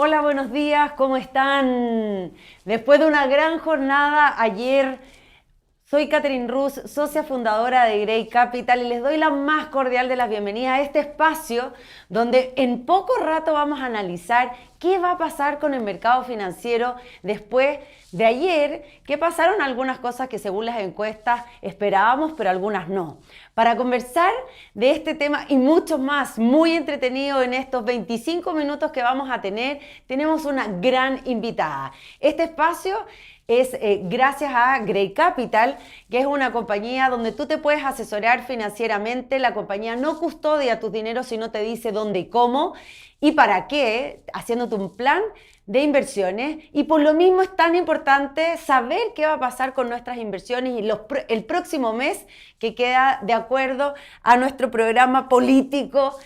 Hola, buenos días, ¿cómo están? Después de una gran jornada ayer, soy Catherine Rus, socia fundadora de Grey Capital y les doy la más cordial de las bienvenidas a este espacio donde en poco rato vamos a analizar qué va a pasar con el mercado financiero después de ayer, que pasaron algunas cosas que según las encuestas esperábamos, pero algunas no. Para conversar de este tema y mucho más, muy entretenido en estos 25 minutos que vamos a tener, tenemos una gran invitada. Este espacio es gracias a Grey Capital, que es una compañía donde tú te puedes asesorar financieramente. La compañía no custodia tus dineros, sino te dice dónde y cómo y para qué, haciéndote un plan de inversiones. Y por lo mismo es tan importante saber qué va a pasar con nuestras inversiones y el próximo mes, que queda de acuerdo a nuestro programa político.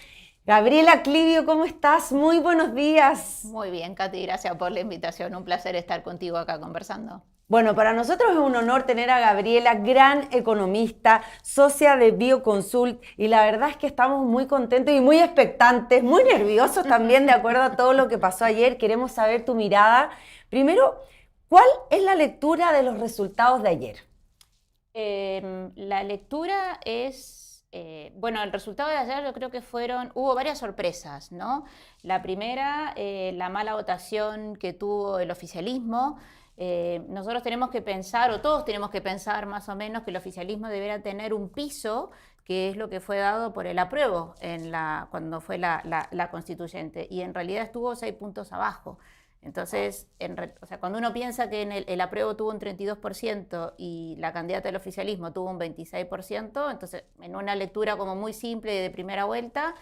Gabriela Clivio, ¿cómo estás? Muy buenos días. Muy bien, Katy, gracias por la invitación. Un placer estar contigo acá conversando. Bueno, para nosotros es un honor tener a Gabriela, gran economista, socia de Bioconsult, y la verdad es que estamos muy contentos y muy expectantes, muy nerviosos también, de acuerdo a todo lo que pasó ayer. Queremos saber tu mirada. Primero, ¿cuál es la lectura de los resultados de ayer? La lectura es, bueno, el resultado de ayer yo creo que hubo varias sorpresas, ¿no? La primera, la mala votación que tuvo el oficialismo. Nosotros tenemos que pensar, o todos tenemos que pensar más o menos, que el oficialismo deberá tener un piso, que es lo que fue dado por el apruebo cuando fue la constituyente, y en realidad estuvo 6 puntos abajo. Entonces, o sea, cuando uno piensa que el apruebo tuvo un 32% y la candidata del oficialismo tuvo un 26%, entonces en una lectura como muy simple de primera vuelta,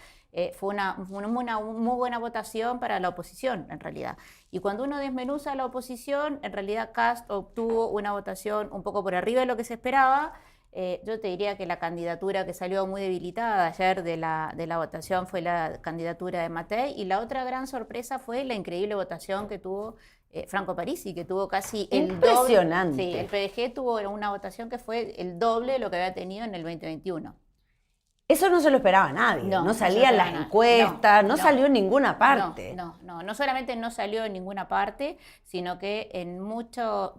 fue una muy buena votación para la oposición, en realidad. Y cuando uno desmenuza a la oposición, en realidad Kast obtuvo una votación un poco por arriba de lo que se esperaba. Yo te diría que la candidatura que salió muy debilitada ayer de la votación fue la candidatura de Matei, y la otra gran sorpresa fue la increíble votación que tuvo Franco Parisi, que tuvo casi el doble. Impresionante. Sí, el PDG tuvo una votación que fue el doble de lo que había tenido en el 2021. Eso no se lo esperaba a nadie, no No se salían las esperaba nada. encuestas, no No, salió en ninguna parte. no solamente no salió en ninguna parte, sino que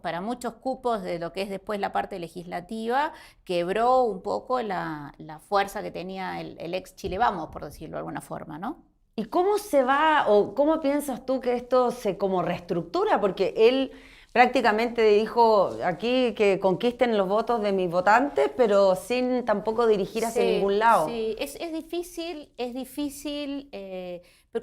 para muchos cupos de lo que es después la parte legislativa, quebró un poco la fuerza que tenía el ex Chile Vamos, por decirlo de alguna forma, ¿no? ¿Y cómo se va o cómo piensas tú que esto se como reestructura? Porque él prácticamente dijo aquí que conquisten los votos de mis votantes, pero sin tampoco dirigir hacia ningún lado. Sí, es difícil,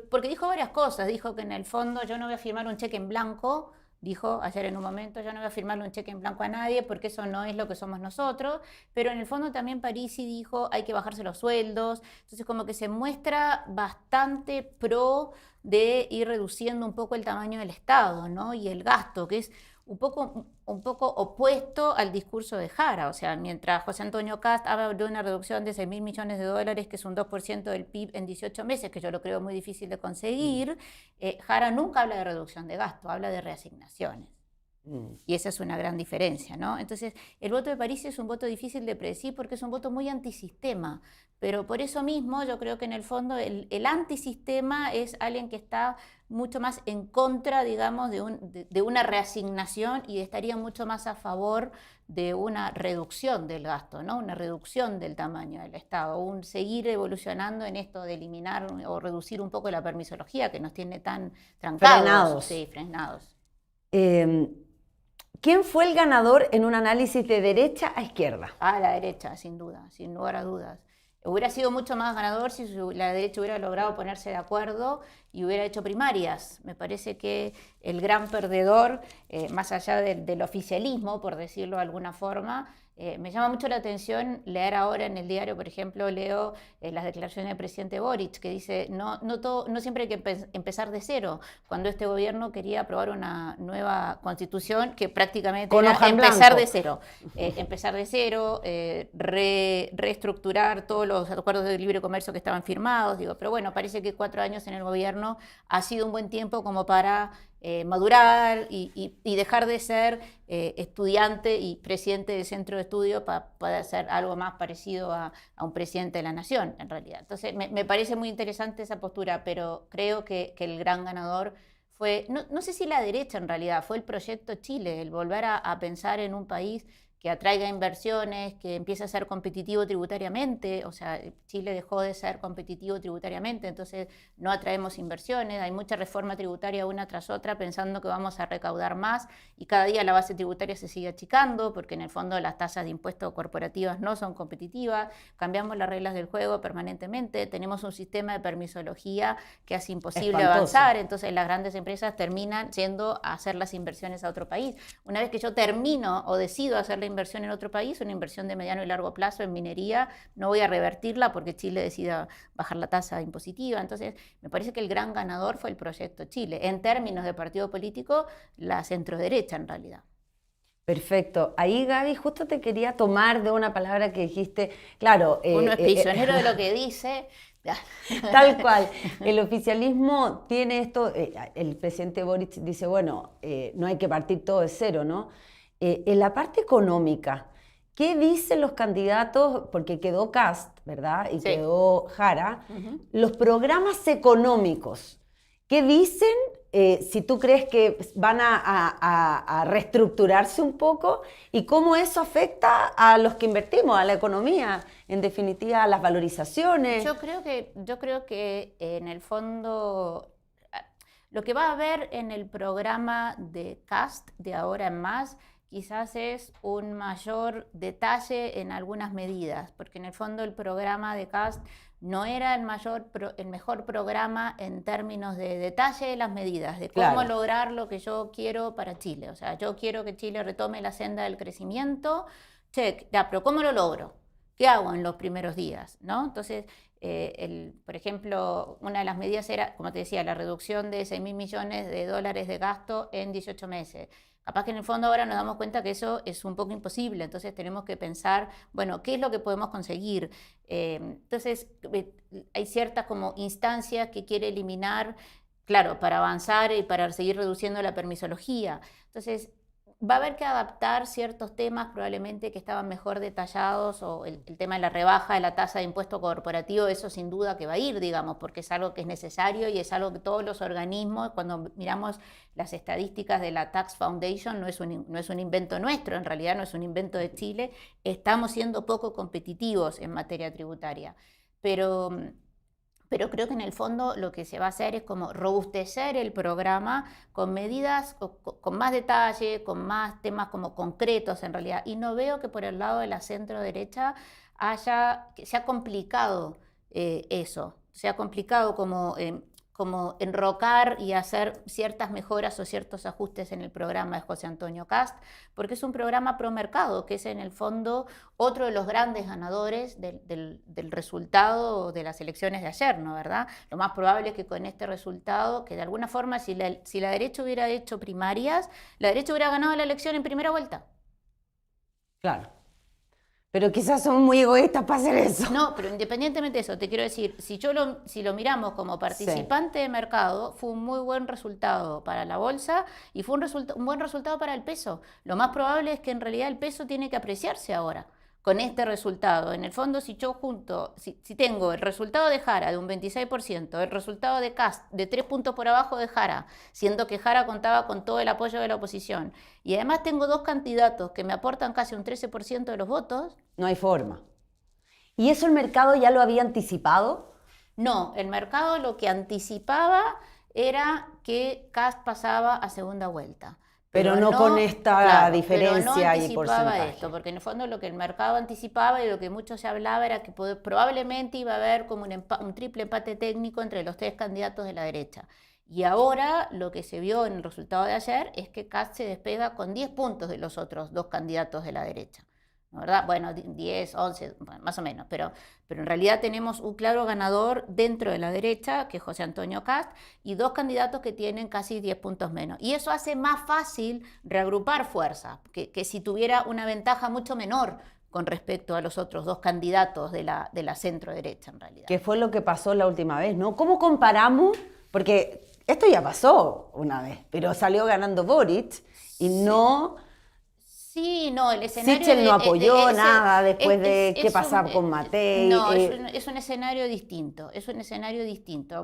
porque dijo varias cosas. Dijo que en el fondo yo no voy a firmar un cheque en blanco. Dijo ayer en un momento, yo no voy a firmarle un cheque en blanco a nadie porque eso no es lo que somos nosotros, pero en el fondo también Parisi dijo hay que bajarse los sueldos. Entonces como que se muestra bastante pro de ir reduciendo un poco el tamaño del Estado, ¿no? Y el gasto, que es un poco opuesto al discurso de Jara. O sea, mientras José Antonio Kast habla de una reducción de 6.000 millones de dólares, que es un 2% del PIB en 18 meses, que yo lo creo muy difícil de conseguir, Jara nunca habla de reducción de gasto, habla de reasignaciones. Y esa es una gran diferencia, ¿no? Entonces, el voto de París es un voto difícil de predecir porque es un voto muy antisistema, pero por eso mismo yo creo que en el fondo el antisistema es alguien que está mucho más en contra, digamos, de una reasignación, y estaría mucho más a favor de una reducción del gasto, ¿no? Una reducción del tamaño del Estado, un seguir evolucionando en esto de eliminar o reducir un poco la permisología que nos tiene tan trancados. Frenados. Sí, frenados. ¿Quién fue el ganador en un análisis de derecha a izquierda? A la derecha, sin duda, sin lugar a dudas. Hubiera sido mucho más ganador si la derecha hubiera logrado ponerse de acuerdo y hubiera hecho primarias. Me parece que el gran perdedor, más allá del oficialismo, por decirlo de alguna forma, me llama mucho la atención leer ahora en el diario, por ejemplo, leo las declaraciones del presidente Boric, que dice, no siempre hay que empezar de cero. Cuando este gobierno quería aprobar una nueva constitución que prácticamente era empezar de cero. Empezar de cero, reestructurar todos los acuerdos de libre comercio que estaban firmados. Digo, pero bueno, parece que 4 años en el gobierno ha sido un buen tiempo como para madurar y dejar de ser estudiante y presidente del centro de estudio para poder ser algo más parecido a un presidente de la nación, en realidad. Entonces, me parece muy interesante esa postura, pero creo que el gran ganador no sé si la derecha en realidad, fue el proyecto Chile, el volver a pensar en un país que atraiga inversiones, que empiece a ser competitivo tributariamente. O sea, Chile dejó de ser competitivo tributariamente, entonces no atraemos inversiones, hay mucha reforma tributaria una tras otra pensando que vamos a recaudar más y cada día la base tributaria se sigue achicando porque en el fondo las tasas de impuestos corporativas no son competitivas, cambiamos las reglas del juego permanentemente, tenemos un sistema de permisología que hace imposible avanzar, entonces las grandes empresas terminan yendo a hacer las inversiones a otro país. Una vez que yo termino o decido hacer la inversión en otro país, una inversión de mediano y largo plazo en minería, no voy a revertirla porque Chile decida bajar la tasa impositiva. Entonces, me parece que el gran ganador fue el proyecto Chile. En términos de partido político, la centroderecha en realidad. Perfecto. Ahí, Gaby, justo te quería tomar de una palabra que dijiste, claro. Uno es prisionero de lo que dice. Tal cual. El oficialismo tiene esto, el presidente Boric dice, bueno, no hay que partir todo de cero, ¿no? En la parte económica, ¿qué dicen los candidatos? Porque quedó Kast, ¿verdad? Y sí, quedó Jara. Los programas económicos, ¿qué dicen? Si tú crees que van a reestructurarse un poco y cómo eso afecta a los que invertimos, a la economía, en definitiva a las valorizaciones. Yo creo que en el fondo lo que va a haber en el programa de Kast de ahora en más quizás es un mayor detalle en algunas medidas, porque en el fondo el programa de Kast no era el mejor programa en términos de detalle de las medidas, de cómo lograr lo que yo quiero para Chile. O sea, yo quiero que Chile retome la senda del crecimiento, check, ya, pero ¿cómo lo logro? ¿Qué hago en los primeros días? ¿No? Entonces, por ejemplo, una de las medidas era, como te decía, la reducción de 6.000 millones de dólares de gasto en 18 meses. Capaz que en el fondo ahora nos damos cuenta que eso es un poco imposible, entonces tenemos que pensar, bueno, ¿qué es lo que podemos conseguir? Entonces hay ciertas como instancias que quiere eliminar, claro, para avanzar y para seguir reduciendo la permisología. Entonces va a haber que adaptar ciertos temas probablemente que estaban mejor detallados, o el tema de la rebaja de la tasa de impuesto corporativo, eso sin duda que va a ir, digamos, porque es algo que es necesario y es algo que todos los organismos, cuando miramos las estadísticas de la Tax Foundation, no es un invento nuestro, en realidad no es un invento de Chile, estamos siendo poco competitivos en materia tributaria. Pero creo que en el fondo lo que se va a hacer es como robustecer el programa con medidas con más detalle, con más temas como concretos en realidad. Y no veo que por el lado de la centro derecha que se ha complicado eso. Se ha complicado como enrocar y hacer ciertas mejoras o ciertos ajustes en el programa de José Antonio Kast, porque es un programa pro mercado, que es en el fondo otro de los grandes ganadores del resultado de las elecciones de ayer, ¿no? ¿Verdad? Lo más probable es que con este resultado, que de alguna forma si la derecha hubiera hecho primarias, la derecha hubiera ganado la elección en primera vuelta. Claro. Pero quizás son muy egoístas para hacer eso. No, pero independientemente de eso, te quiero decir, si lo miramos como participante de mercado, fue un muy buen resultado para la bolsa y fue un buen resultado para el peso. Lo más probable es que en realidad el peso tiene que apreciarse ahora con este resultado. En el fondo, si yo si tengo el resultado de Jara de un 26%, el resultado de Kast de 3 puntos por abajo de Jara, siendo que Jara contaba con todo el apoyo de la oposición, y además tengo dos candidatos que me aportan casi un 13% de los votos. No hay forma. ¿Y eso el mercado ya lo había anticipado? No, el mercado lo que anticipaba era que Kast pasaba a segunda vuelta. Pero no con esta diferencia y porcentaje. No anticipaba esto, porque en el fondo lo que el mercado anticipaba y lo que mucho se hablaba era que probablemente iba a haber como un triple empate técnico entre los tres candidatos de la derecha. Y ahora lo que se vio en el resultado de ayer es que Kast se despega con 10 puntos de los otros dos candidatos de la derecha, ¿verdad? Bueno, 10, 11, más o menos, pero en realidad tenemos un claro ganador dentro de la derecha, que es José Antonio Kast, y dos candidatos que tienen casi 10 puntos menos. Y eso hace más fácil reagrupar fuerzas, que si tuviera una ventaja mucho menor con respecto a los otros dos candidatos de la centro derecha, en realidad. ¿Qué fue lo que pasó la última vez, no? ¿Cómo comparamos? Porque esto ya pasó una vez, pero salió ganando Boric y no... Sí, no, el escenario... Sichel no apoyó nada después de qué pasaba con Matei. No, es un escenario distinto,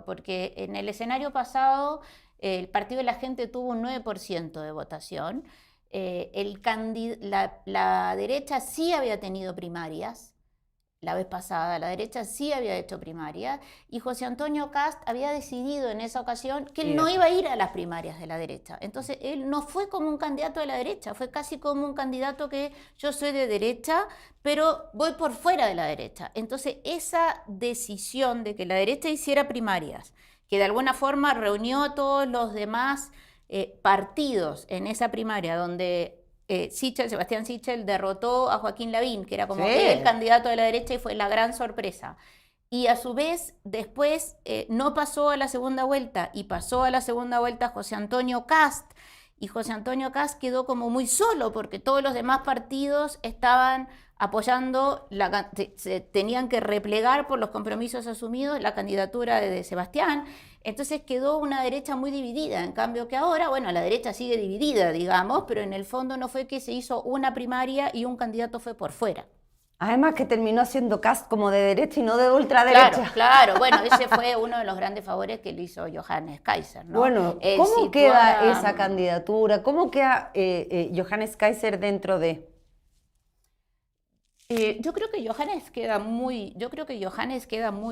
porque en el escenario pasado el Partido de la Gente tuvo un 9% de votación. La derecha sí había tenido primarias. La vez pasada, la derecha sí había hecho primarias y José Antonio Kast había decidido en esa ocasión que él no iba a ir a las primarias de la derecha. Entonces, él no fue como un candidato de la derecha, fue casi como un candidato que yo soy de derecha, pero voy por fuera de la derecha. Entonces, esa decisión de que la derecha hiciera primarias, que de alguna forma reunió a todos los demás partidos en esa primaria donde Sebastián Sichel derrotó a Joaquín Lavín, que era como el candidato de la derecha y fue la gran sorpresa. Y a su vez, después no pasó a la segunda vuelta y pasó a la segunda vuelta José Antonio Kast. Y José Antonio Kast quedó como muy solo porque todos los demás partidos estaban apoyando, tenían que replegar por los compromisos asumidos la candidatura de Sebastián. Entonces quedó una derecha muy dividida, en cambio que ahora, bueno, la derecha sigue dividida, digamos, pero en el fondo no fue que se hizo una primaria y un candidato fue por fuera. Además que terminó siendo Kast como de derecha y no de ultraderecha. Claro, bueno, ese fue uno de los grandes favores que le hizo Johannes Kaiser, ¿no? Bueno, ¿cómo queda esa candidatura? ¿Cómo queda Johannes Kaiser dentro de...? Yo creo que Johannes queda muy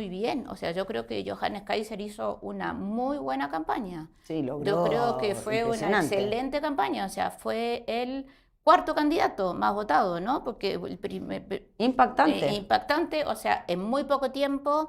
bien. O sea, yo creo que Johannes Kaiser hizo una muy buena campaña. Sí, logró. Yo creo que fue una excelente campaña. O sea, fue el cuarto candidato más votado, ¿no? Porque el primer... Impactante. O sea, en muy poco tiempo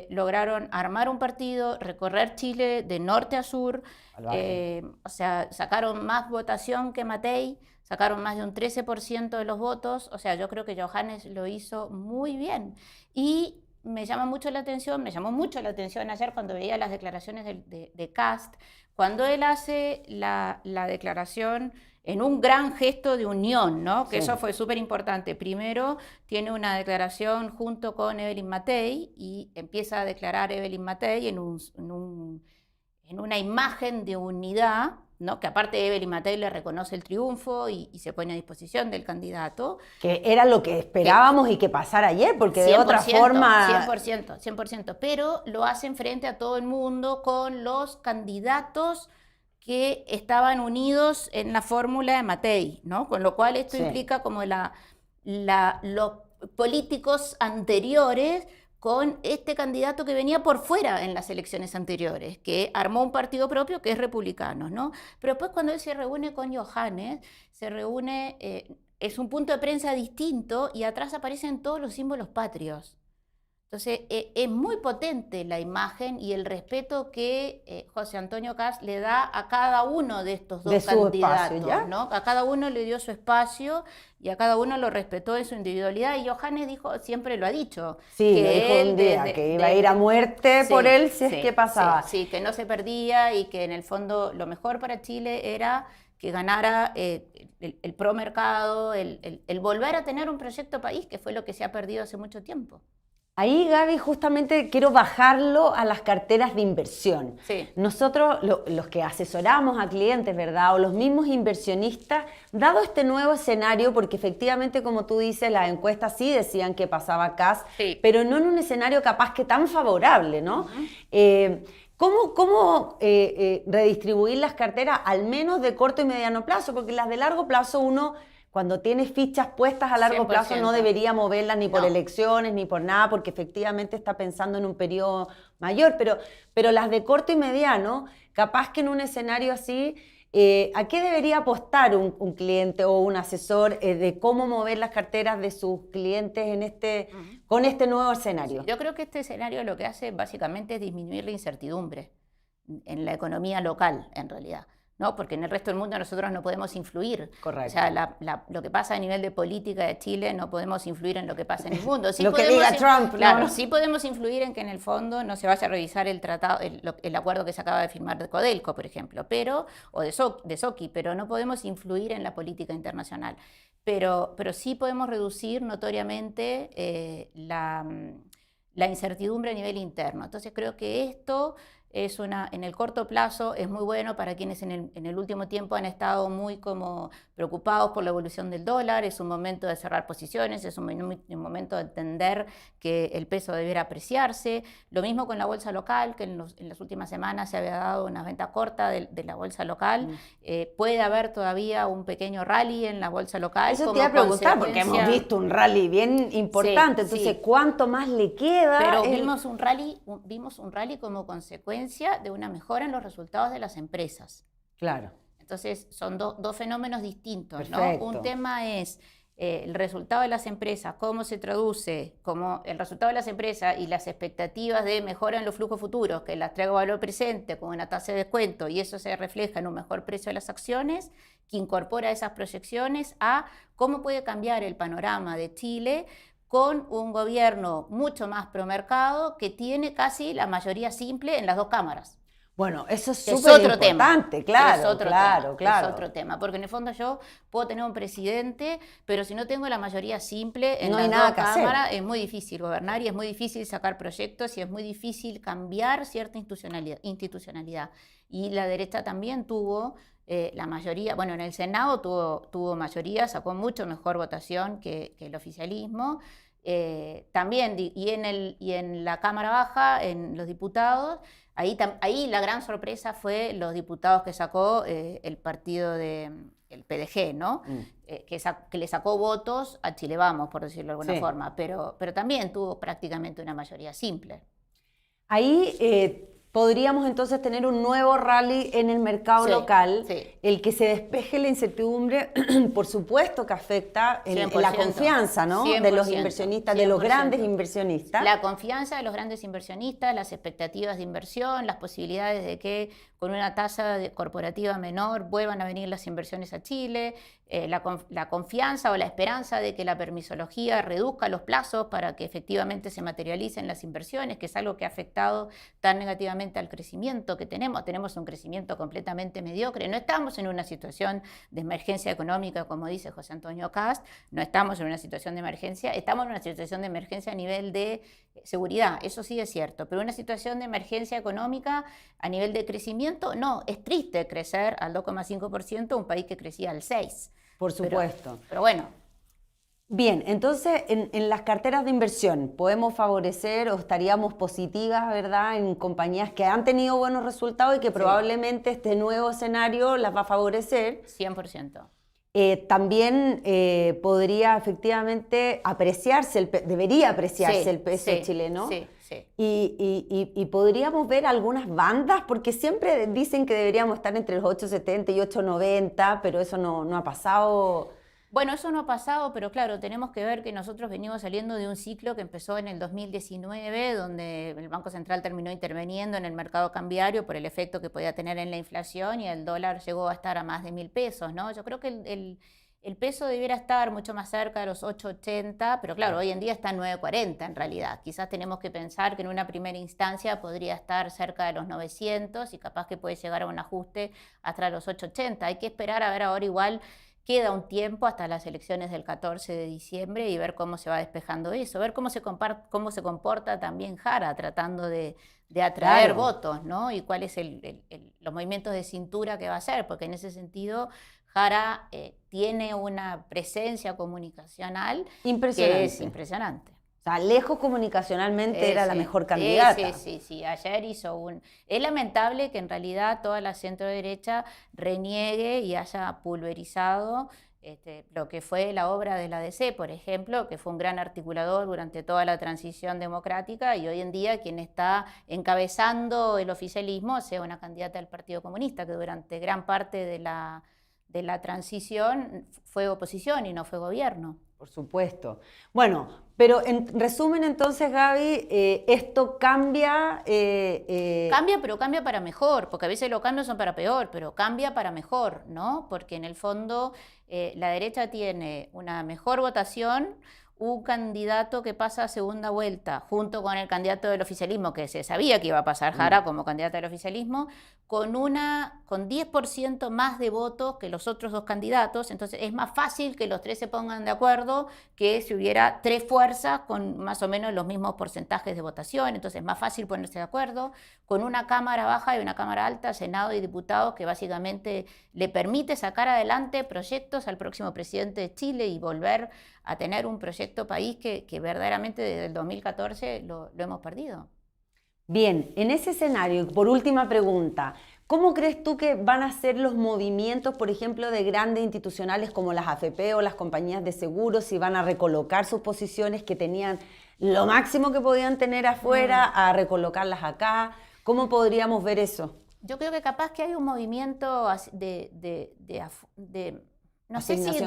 lograron armar un partido, recorrer Chile de norte a sur. O sea, sacaron más votación que Matei. Sacaron más de un 13% de los votos, o sea, yo creo que Johannes lo hizo muy bien. Y me llamó mucho la atención ayer cuando veía las declaraciones de Kast, cuando él hace la declaración en un gran gesto de unión, ¿no? Que eso fue súper importante. Primero tiene una declaración junto con Evelyn Matei y empieza a declarar Evelyn Matei en una imagen de unidad, ¿no? Que aparte Evelyn Matei le reconoce el triunfo y se pone a disposición del candidato. Que era lo que esperábamos y que pasara ayer, porque de otra forma... 100%, pero lo hacen frente a todo el mundo con los candidatos que estaban unidos en la fórmula de Matei, ¿no? Con lo cual esto implica como los políticos anteriores con este candidato que venía por fuera en las elecciones anteriores, que armó un partido propio que es Republicanos, ¿no? Pero después cuando él se reúne con Johannes, es un punto de prensa distinto y atrás aparecen todos los símbolos patrios. Entonces, es muy potente la imagen y el respeto que José Antonio Kast le da a cada uno de estos dos candidatos, espacio, ¿no? A cada uno le dio su espacio y a cada uno lo respetó en su individualidad. Y Johannes siempre lo ha dicho. Sí, lo dijo un día, que iba a ir a muerte por él si es que pasaba. Sí, que no se perdía y que en el fondo lo mejor para Chile era que ganara el promercado, el volver a tener un proyecto país, que fue lo que se ha perdido hace mucho tiempo. Ahí, Gaby, justamente quiero bajarlo a las carteras de inversión. Sí. Nosotros, los que asesoramos a clientes, ¿verdad? O los mismos inversionistas, dado este nuevo escenario, porque efectivamente, como tú dices, las encuestas sí decían que pasaba Kast, pero no en un escenario capaz que tan favorable, ¿no? ¿Cómo redistribuir las carteras, al menos de corto y mediano plazo? Porque las de largo plazo uno... Cuando tienes fichas puestas a largo 100%. plazo no debería moverlas ni por elecciones ni por nada, porque efectivamente está pensando en un periodo mayor, pero las de corto y mediano, capaz que en un escenario así, ¿a qué debería apostar un cliente o un asesor de cómo mover las carteras de sus clientes con este nuevo escenario? Sí, yo creo que este escenario lo que hace básicamente es disminuir la incertidumbre en la economía local, en realidad. ¿No? Porque en el resto del mundo nosotros no podemos influir. Correcto. O sea, lo que pasa a nivel de política de Chile no podemos influir en lo que pasa en el mundo. Sí lo que diga Trump. Claro, ¿no? sí podemos influir en que en el fondo no se vaya a revisar el tratado, el acuerdo que se acaba de firmar de Codelco, por ejemplo, o de Soki, pero no podemos influir en la política internacional. Pero sí podemos reducir notoriamente la incertidumbre a nivel interno. Entonces creo que esto en el corto plazo es muy bueno para quienes en el último tiempo han estado muy como preocupados por la evolución del dólar. Es un momento de cerrar posiciones, es un momento de entender que el peso debiera apreciarse. Lo mismo con la bolsa local, que en las últimas semanas se había dado una venta corta de la bolsa local. Puede haber todavía un pequeño rally en la bolsa local. Eso te iba a preguntar, porque hemos visto un rally bien importante, sí, entonces, ¿cuánto más le queda? Pero vimos un rally como consecuencia de una mejora en los resultados de las empresas. Claro. Entonces, son dos fenómenos distintos, Perfecto. ¿no? Un tema es el resultado de las empresas, cómo se traduce, como el resultado de las empresas y las expectativas de mejora en los flujos futuros, que las traigo a valor presente con una tasa de descuento, y eso se refleja en un mejor precio de las acciones, que incorpora esas proyecciones a cómo puede cambiar el panorama de Chile con un gobierno mucho más promercado que tiene casi la mayoría simple en las dos cámaras. Bueno, eso es súper importante, claro, es otro claro. Es otro tema, porque en el fondo yo puedo tener un presidente, pero si no tengo la mayoría simple en las dos cámaras, es muy difícil gobernar y es muy difícil sacar proyectos y es muy difícil cambiar cierta institucionalidad. Y la derecha también tuvo la mayoría, bueno, en el Senado tuvo mayoría, sacó mucho mejor votación que el oficialismo. También, y en la Cámara Baja, en los diputados, ahí la gran sorpresa fue los diputados que sacó el partido el PDG, ¿no? Que le sacó votos a Chile Vamos, por decirlo de alguna forma, pero también tuvo prácticamente una mayoría simple. Ahí podríamos entonces tener un nuevo rally en el mercado local, el que se despeje la incertidumbre, por supuesto que afecta la confianza, ¿no? De los inversionistas, 100%. De los grandes inversionistas. La confianza de los grandes inversionistas, las expectativas de inversión, las posibilidades de que con una tasa corporativa menor vuelvan a venir las inversiones a Chile, la confianza o la esperanza de que la permisología reduzca los plazos para que efectivamente se materialicen las inversiones, que es algo que ha afectado tan negativamente al crecimiento que tenemos. Tenemos un crecimiento completamente mediocre. No estamos en una situación de emergencia económica, como dice José Antonio Kast, no estamos en una situación de emergencia, estamos en una situación de emergencia a nivel de seguridad, eso sí es cierto, pero una situación de emergencia económica a nivel de crecimiento, no, es triste crecer al 2,5%, un país que crecía al 6%. Por supuesto. Pero bueno. Bien, entonces en las carteras de inversión podemos favorecer o estaríamos positivas, ¿verdad?, en compañías que han tenido buenos resultados y que probablemente este nuevo escenario las va a favorecer. 100%. También podría efectivamente debería apreciarse el peso chileno. Sí. Y podríamos ver algunas bandas, porque siempre dicen que deberíamos estar entre los 8.70 y 8.90, pero eso no ha pasado. Bueno, eso no ha pasado, pero claro, tenemos que ver que nosotros venimos saliendo de un ciclo que empezó en el 2019, donde el Banco Central terminó interviniendo en el mercado cambiario por el efecto que podía tener en la inflación y el dólar llegó a estar a más de 1.000 pesos, ¿no? Yo creo que el peso debiera estar mucho más cerca de los 8.80, pero claro, hoy en día está en 9.40 en realidad. Quizás tenemos que pensar que en una primera instancia podría estar cerca de los 900 y capaz que puede llegar a un ajuste hasta los 8.80. Hay que esperar a ver ahora igual. Queda un tiempo hasta las elecciones del 14 de diciembre y ver cómo se va despejando eso, ver cómo se comporta también Jara tratando de atraer votos, ¿no? Y cuáles los movimientos de cintura que va a hacer, porque en ese sentido Jara tiene una presencia comunicacional que es impresionante. O sea, lejos comunicacionalmente era la mejor candidata. Sí. Ayer hizo Es lamentable que en realidad toda la centro-derecha reniegue y haya pulverizado lo que fue la obra de la DC, por ejemplo, que fue un gran articulador durante toda la transición democrática y hoy en día quien está encabezando el oficialismo sea una candidata del Partido Comunista, que durante gran parte de la transición fue oposición y no fue gobierno. Por supuesto. Bueno, pero en resumen entonces, Gaby, esto cambia... Cambia, pero cambia para mejor, porque a veces los cambios son para peor, pero cambia para mejor, ¿no? Porque en el fondo la derecha tiene una mejor votación, un candidato que pasa a segunda vuelta, junto con el candidato del oficialismo, que se sabía que iba a pasar Jara como candidato del oficialismo, con 10% más de votos que los otros dos candidatos. Entonces es más fácil que los tres se pongan de acuerdo que si hubiera tres fuerzas con más o menos los mismos porcentajes de votación. Entonces es más fácil ponerse de acuerdo, con una Cámara Baja y una Cámara Alta, Senado y diputados, que básicamente le permite sacar adelante proyectos al próximo presidente de Chile y volver a tener un proyecto país que verdaderamente desde el 2014 lo hemos perdido. Bien, en ese escenario, por última pregunta, ¿cómo crees tú que van a ser los movimientos, por ejemplo, de grandes institucionales como las AFP o las compañías de seguros, si van a recolocar sus posiciones que tenían lo máximo que podían tener afuera, a recolocarlas acá? ¿Cómo podríamos ver eso? Yo creo que capaz que hay un movimiento no sé si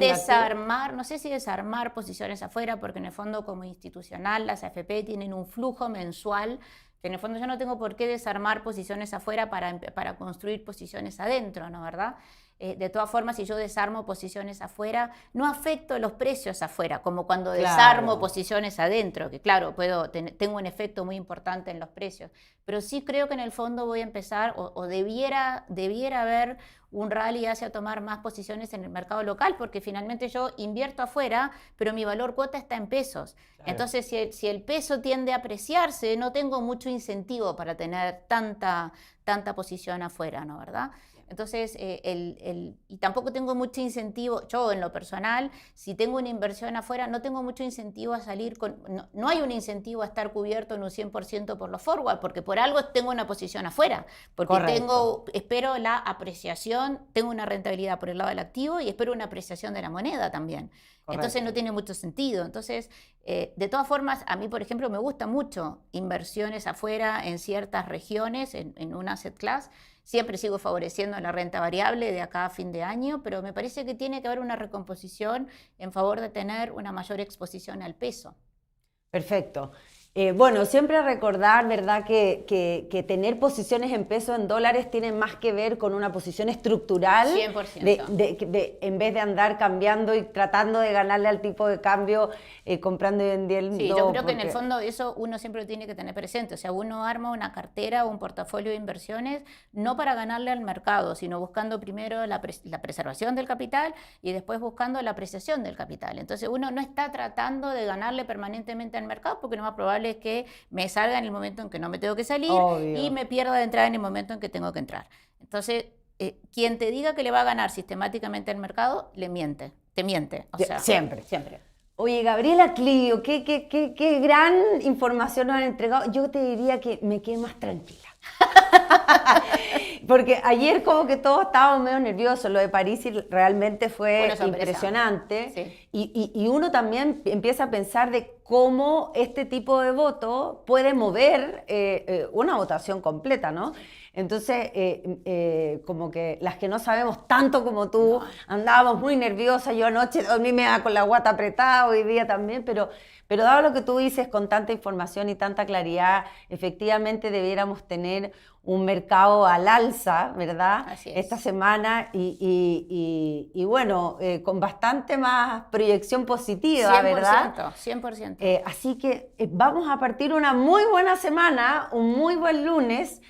desarmar posiciones afuera, porque en el fondo como institucional las AFP tienen un flujo mensual, que en el fondo yo no tengo por qué desarmar posiciones afuera para construir posiciones adentro, ¿no? ¿Verdad? De todas formas, si yo desarmo posiciones afuera, no afecto los precios afuera, como cuando desarmo posiciones adentro, que claro, tengo un efecto muy importante en los precios. Pero sí creo que en el fondo voy a empezar, o debiera haber un rally hacia tomar más posiciones en el mercado local, porque finalmente yo invierto afuera, pero mi valor cuota está en pesos. Claro. Entonces, si el peso tiende a apreciarse, no tengo mucho incentivo para tener tanta posición afuera, ¿no? ¿Verdad? Entonces, y tampoco tengo mucho incentivo, yo en lo personal, si tengo una inversión afuera, no tengo mucho incentivo a salir no hay un incentivo a estar cubierto en un 100% por los forward, porque por algo tengo una posición afuera, porque espero la apreciación, tengo una rentabilidad por el lado del activo y espero una apreciación de la moneda también. Correcto. Entonces no tiene mucho sentido. Entonces, de todas formas, a mí, por ejemplo, me gusta mucho inversiones afuera en ciertas regiones, en un asset class. Siempre sigo favoreciendo la renta variable de acá a fin de año, pero me parece que tiene que haber una recomposición en favor de tener una mayor exposición al peso. Perfecto. Bueno, siempre recordar, ¿verdad?, que tener posiciones en pesos, en dólares, tiene más que ver con una posición estructural. 100%. En vez de andar cambiando y tratando de ganarle al tipo de cambio, comprando y vendiendo. Sí, yo creo que en el fondo eso uno siempre lo tiene que tener presente. O sea, uno arma una cartera o un portafolio de inversiones no para ganarle al mercado, sino buscando primero la preservación del capital y después buscando la apreciación del capital. Entonces uno no está tratando de ganarle permanentemente al mercado, porque lo más probable es que me salga en el momento en que no me tengo que salir. Obvio. Y me pierda de entrada en el momento en que tengo que entrar. Entonces, quien te diga que le va a ganar sistemáticamente al mercado, te miente. O sea, siempre. Oye, Gabriela Clio, qué gran información nos han entregado. Yo te diría que me quedé más tranquila. Porque ayer como que todos estábamos medio nerviosos. Lo de París realmente fue impresionante. Sí. Y uno también empieza a pensar de cómo este tipo de voto puede mover una votación completa, ¿no? Entonces, como que las que no sabemos tanto como tú, andábamos muy nerviosas. Yo anoche dormí me da con la guata apretada, hoy día también, pero dado lo que tú dices con tanta información y tanta claridad, efectivamente debiéramos tener un mercado al alza, ¿verdad? Así es. Esta semana y bueno, con bastante más proyección positiva, 100%, ¿verdad? 100%. Así que vamos a partir una muy buena semana, un muy buen lunes.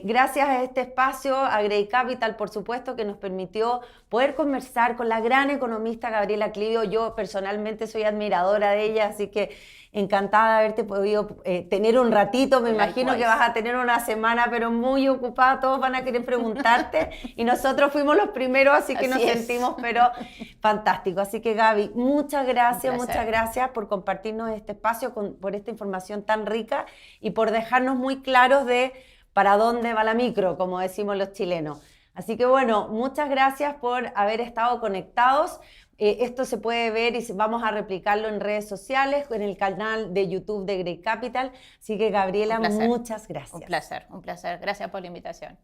Gracias a este espacio, a Grey Capital, por supuesto, que nos permitió poder conversar con la gran economista Gabriela Clio. Yo personalmente soy admiradora de ella, así que encantada de haberte podido tener un ratito. Me imagino que vas a tener una semana, pero muy ocupada, todos van a querer preguntarte y nosotros fuimos los primeros, así que nos sentimos, pero fantástico. Así que Gaby, muchas gracias por compartirnos este espacio, por esta información tan rica y por dejarnos muy claros de para dónde va la micro, como decimos los chilenos. Así que bueno, muchas gracias por haber estado conectados. Esto se puede ver y vamos a replicarlo en redes sociales, en el canal de YouTube de Grey Capital. Así que Gabriela, muchas gracias. Un placer. Gracias por la invitación.